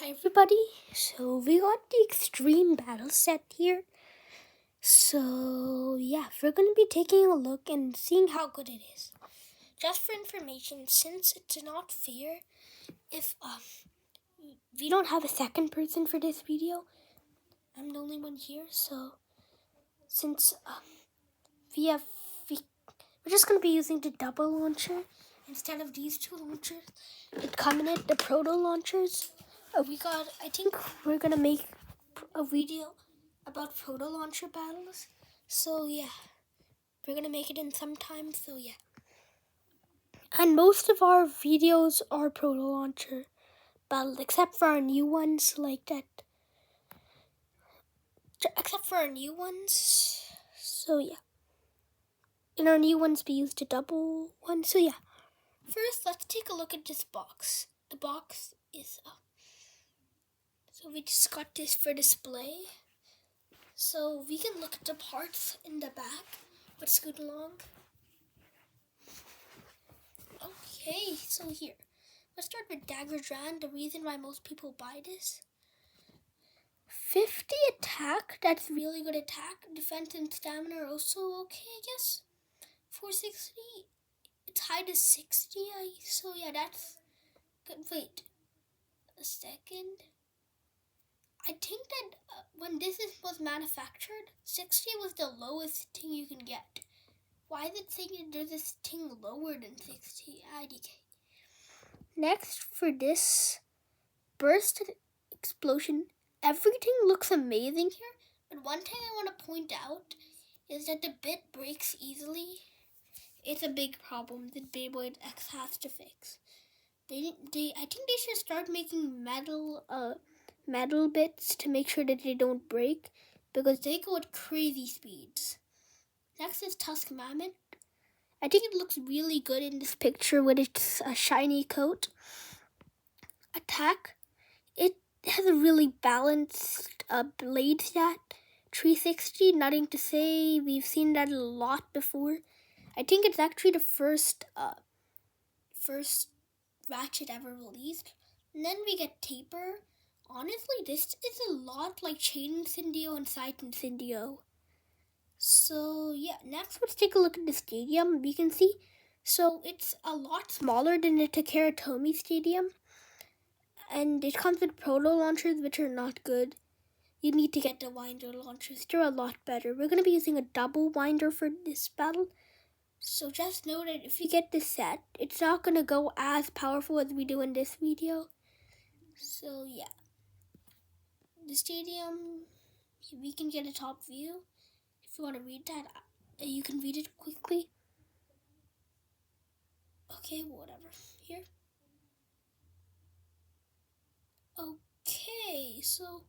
Hi everybody, so we got the extreme battle set here. So yeah, we're going to be taking a look and seeing how good it is. Just for information, since it's not fair if we don't have a second person for this video, I'm the only one here, so since we're just going to be using the double launcher instead of these two launchers. It comes in the proto launchers. I think we're going to make a video about proto launcher battles. So yeah, we're going to make it in some time, so yeah. And most of our videos are proto launcher battles, except for our new ones like that. Except for our new ones, so yeah. In our new ones, we used a double one, so yeah. First, let's take a look at this box. The box is so we just got this for display. So we can look at the parts in the back. Let's scoot along. Okay, so here. Let's start with Dagger Dran, the reason why most people buy this. 50 attack, that's really good attack. Defense and stamina are also okay, I guess. 460, it's high to 60, so yeah, that's good. Wait a second. I think that when this was manufactured, 60 was the lowest thing you can get. Why is it saying there's this thing lower than 60? IDK. Next, for this burst explosion, everything looks amazing here. But one thing I want to point out is that the bit breaks easily. It's a big problem that Beyblade X has to fix. I think they should start making metal bits to make sure that they don't break, because they go at crazy speeds. Next is Tusk Mammoth. I think it looks really good in this picture with its shiny coat. Attack. It has a really balanced blade stat. 360, nothing to say. We've seen that a lot before. I think it's actually the first ratchet ever released. And then we get Taper. Honestly, this is a lot like Chain Incendio and Sight Incendio. So yeah, next let's take a look at the stadium. We can see, so it's a lot smaller than the Takara Tomy Stadium. And it comes with proto launchers, which are not good. You need to get the winder launchers. They're a lot better. We're going to be using a double winder for this battle. So just know that if you get this set, it's not going to go as powerful as we do in this video. So yeah. The stadium, we can get a top view. If you want to read that, you can read it quickly. Okay, whatever. Here. Okay, so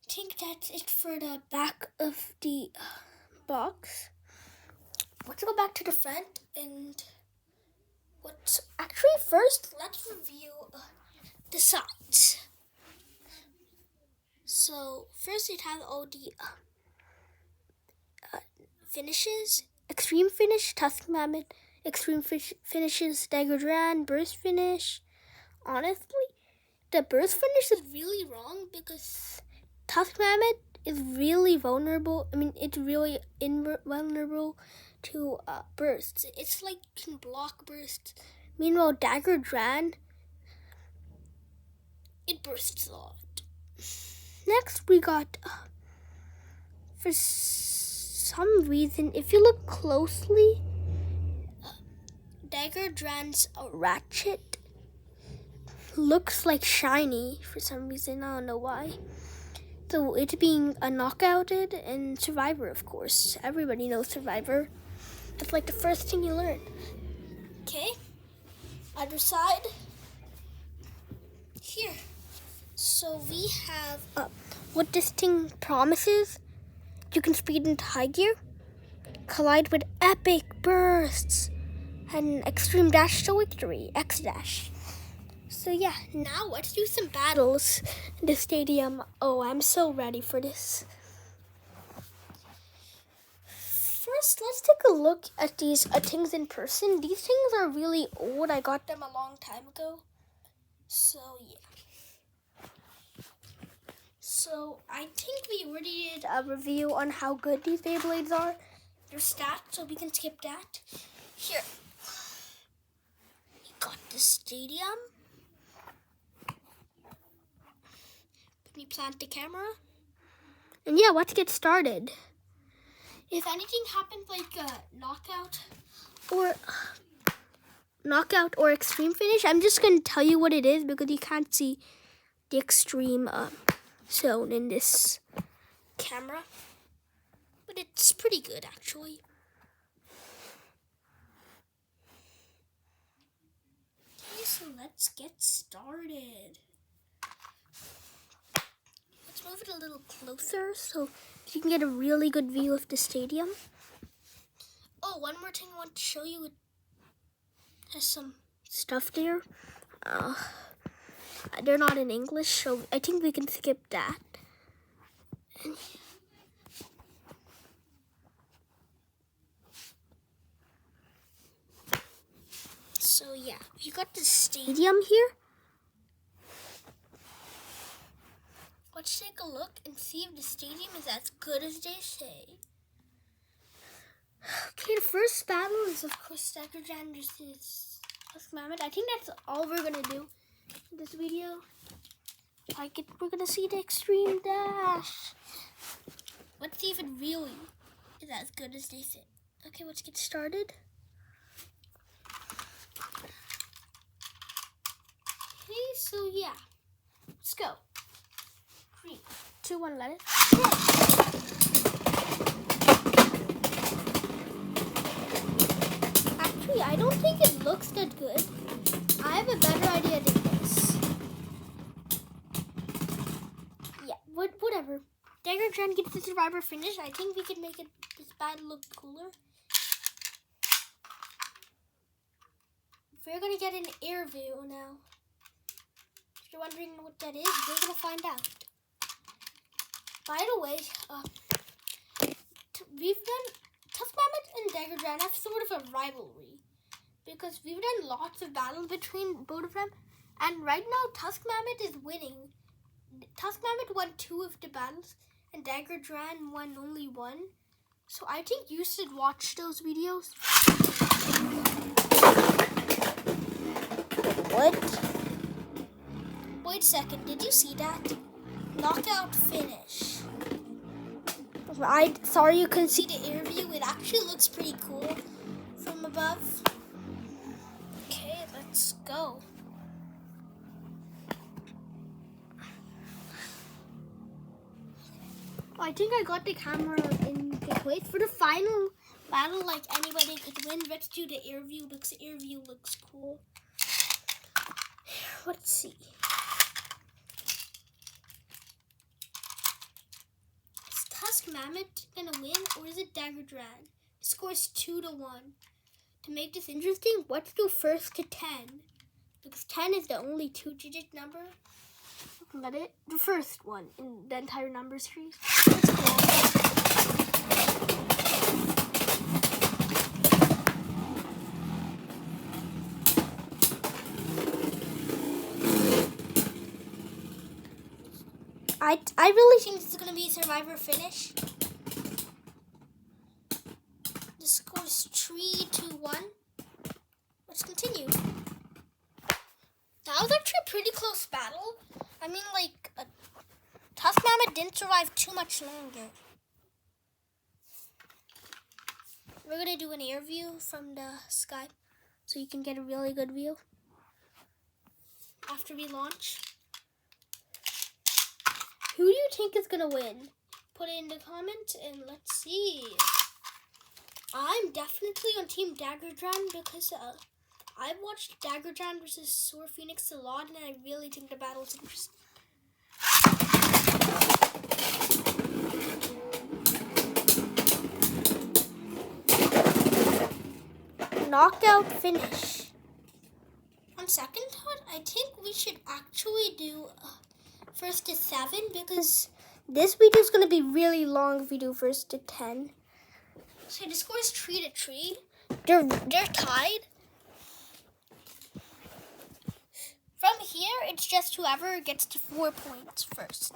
I think that's it for the back of the box. Let's go back to the front and first let's review the sides. So first it has all the finishes: Extreme Finish, Tusk Mammoth, Extreme Finishes, Dagger Dran, Burst Finish. Honestly, the Burst Finish is really wrong because Tusk Mammoth is really vulnerable. It's really invulnerable to bursts. It's like can block bursts. Meanwhile, Dagger Dran, it bursts a lot. Next, we got for some reason, if you look closely, Dagger Dran's ratchet looks like shiny for some reason. I don't know why. So it's being knockouted and Survivor, of course. Everybody knows Survivor. That's like the first thing you learn. Okay, other side. Here. So we have what this thing promises. You can speed into high gear, collide with epic bursts, and extreme dash to victory, X dash. So yeah, now let's do some battles in the stadium. Oh, I'm so ready for this. First, let's take a look at these things in person. These things are really old. I got them a long time ago. So yeah. So I think we already did a review on how good these Beyblades are. Their stats, so we can skip that. Here. We got the stadium. Let me plant the camera. And yeah, let's get started. If anything happens like a knockout or extreme finish, I'm just going to tell you what it is because you can't see the extreme zone in this camera. But it's pretty good actually. Okay, so let's get started. Let's move it a little closer so you can get a really good view of the stadium. Oh, one more thing I want to show you. It has some stuff there. They're not in English, so I think we can skip that. So yeah, you got the stadium here. Let's take a look and see if the stadium is as good as they say. Okay, the first battle is of course Daggerjan versus Tusk Mammoth. I think that's all we're gonna do in this video. We're gonna see the extreme dash. Let's see if it really is as good as they say. Okay, let's get started. Okay, so yeah, let's go. 3, 2, 1, let it. Actually, I don't think it looks that good. I have a better idea than this. Yeah, whatever. Daggerjan gets the survivor finish. I think we could make this battle look cooler. We're gonna get an air view now. If you're wondering what that is, we're gonna find out. By the way, we've done Tusk Mammoth and Daggerjan have sort of a rivalry because we've done lots of battles between both of them, and right now Tusk Mammoth is winning. Tusk Mammoth won 2 of the battles, and Daggerjan won only 1. So I think you should watch those videos. What? Wait a second, did you see that? Knockout finish. Sorry you couldn't see the air view. It actually looks pretty cool from above. Okay, let's go. I think I got the camera in the place for the final battle. Like anybody could win. Let's do the air view because the air view looks cool. Let's see. Is Tusk Mammoth gonna win or is it Daggerjan? The score is 2-1. To make this interesting, let's do first to 10. Because 10 is the only 2-digit number. Got it? The first one in the entire number series. Let's go. I really think this is going to be a survivor finish. The score is 3-1. Let's continue. That was actually a pretty close battle. I mean, like, Tusk Mammoth didn't survive too much longer. We're going to do an air view from the sky so you can get a really good view after we launch. Who do you think is going to win? Put it in the comments and let's see. I'm definitely on Team Daggerjan because I've watched Daggerjan versus Sora Phoenix a lot and I really think the battle's interesting. Knockout finish. On second thought, I think we should actually do first to 7 because this video is going to be really long if we do first to 10. So the score is 3-3. They're tied. From here, it's just whoever gets to 4 points first.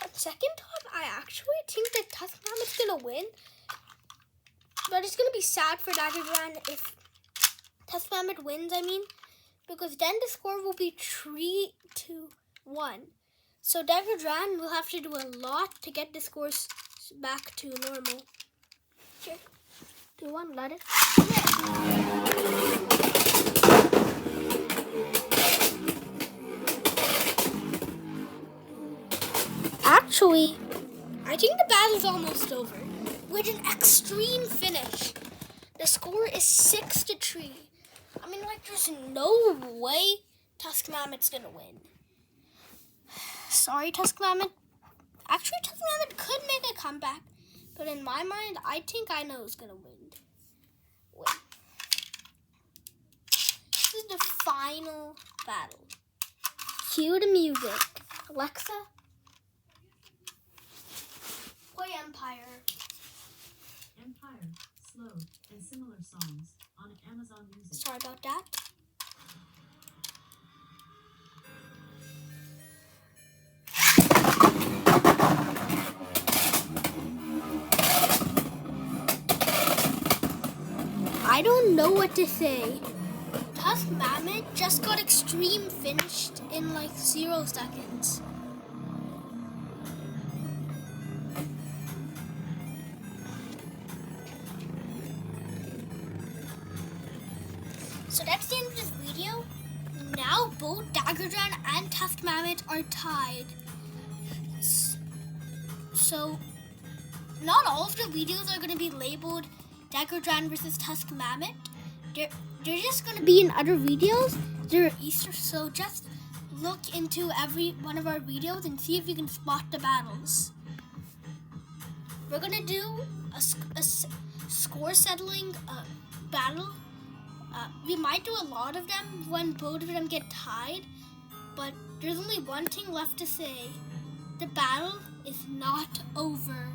on second thought, I actually think that Tusk Mammoth's gonna win. But it's gonna be sad for Daggeran if Tusk Mammoth wins, because then the score will be 3-1. So Daggeran will have to do a lot to get the scores back to normal. Here, do you want to let it? Actually, I think the battle's almost over. With an extreme finish. The score is 6-3. There's no way Tusk Mammoth's gonna win. Sorry, Tusk Mammoth. Actually, Tusk Mammoth could make a comeback. But in my mind, I think I know who's gonna win. This is the final battle. Cue the music. Alexa, play Empire. Empire, Slow, and similar songs on Amazon Music. Sorry about that. I don't know what to say. Tusk Mammoth just got extreme finished in 0 seconds. So that's the end of this video. Now both Daggeran and Tusk Mammoth are tied. So not all of the videos are going to be labeled Daggeran versus Tusk Mammoth. They're just going to be in other videos. They're Easter, so just look into every one of our videos and see if you can spot the battles. We're going to do a score settling battle. We might do a lot of them when both of them get tied, but there's only one thing left to say. The battle is not over.